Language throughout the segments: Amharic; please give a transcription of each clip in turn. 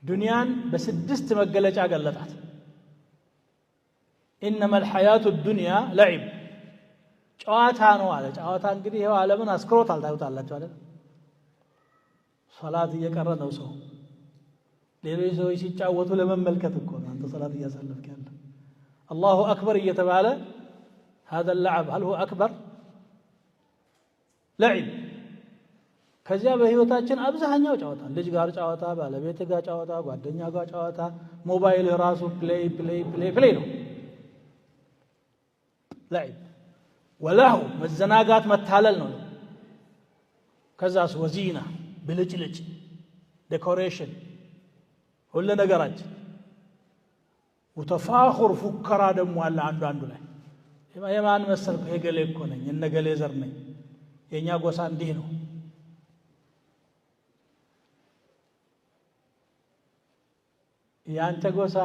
ዱንያን በስድስት መገለጫ ገለጣት إنما الحياة الدنيا لعب ጨዋታ ነው አለ ጨዋታ እንግዲህ ይሄው ዓለምን አስክሮታል ታዩታላችሁ አይደል ሶላት እየቀረ ነው ሰው ሌሎች ሰዎች ሲጫወቱ ለመመልከት እኮ ነው አንተ ሶላት እያሳለፍክ ያለ አላሁ አክበር እየተባለ هذا اللعب هل هو أكبر لعب ከዚያ በህይወታችን አብዛኛው ጨዋታ ልጅ ጋር ጨዋታ ባለቤት ጋር ጨዋታ ጓደኛ ጋር ጨዋታ ሞባይል ራሱ ፕሌይ ነው لعب ወላሁ መዘናጋት መታለል ነው ከዛስ ወዚና ብልጭልጭ ዴኮሬሽን ሁሉ ነገራችን ወተፋኹር ፉከራ ደሞ አለ አንዱ ላይ የማን መሰልኩ የገሌ እኮ ነኝ እነገሌ ዘር ነኝ የኛ ጎሳ እንዲህ ነው ያንተ ጎሳ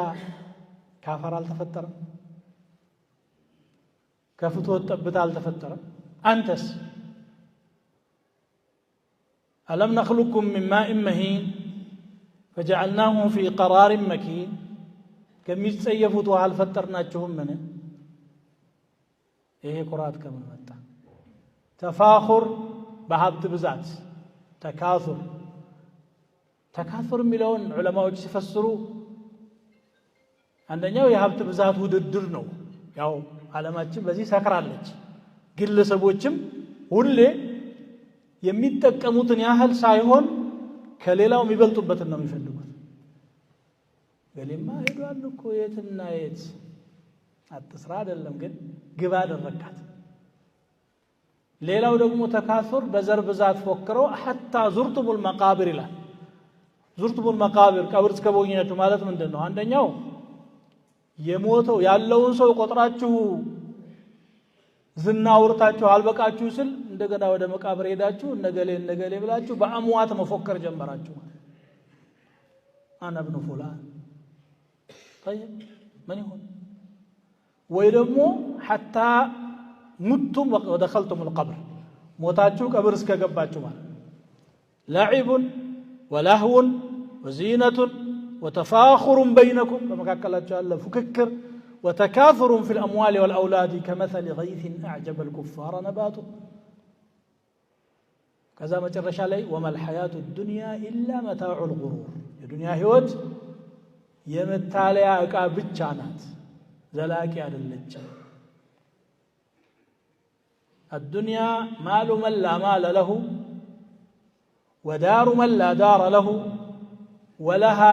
ካፈር አልተፈጠረም ከፍቶት ጠብታ አልተፈጠረም አንተስ ألم نخلقكم من ماء مهين فجعلناه في قرار مكين كم يتسيفوا هل فترناكم منه إيه قرات كمن متى تفاخر بهبت بزات تكاثر ملون علماء يفسروا عندنا يهبت بزات وددر ነው ያው ዓለማችን በዚህ ሰክራለች ግለሰቦችም ሁሌ የሚጠቀሙትን ያህል ሳይሆን ከሌላው የሚበልጡበትን ነው የሚፈልጉት ገሌማ ሄዷል እኮ የትና የት አጥስራ አይደለም ግን ግባ አደረካት ሌላው ደግሞ ተካሱር በዘር ብዛት ፎክረው حتى زرتم المقابر ይላል زرتم المقابر ቀብር እስከቦኛችሁ ማለት ምንድነው አንደኛው የሞተው ያለውን ሰው ቆጥራችሁ ዝናውርታችሁ አልበቃችሁ ስል እንደገና ወደ መቃብር ሄዳችሁ ነገሌ ብላችሁ በአምዋት መፎከር ጀመራችሁ አና ابن فلان طيب من يكون ወይደሞ حتى متم ودخلتم القبر ሞታችሁ ቀብር እስከገባችሁ ማለት لعب ولهو وزينة وتفاخر بينكم فمكاكلاتችሁ አለ فككر وتكاثر في الأموال والأولاد كمثل غيث أعجب الكفار نباته كذا ما ترش علي وما الحياة الدنيا إلا متاع الغرور الدنيا هوت يمتاليا أكا بتشانات زلاكي على اللجة الدنيا مال من لا مال له ودار من لا دار له ولها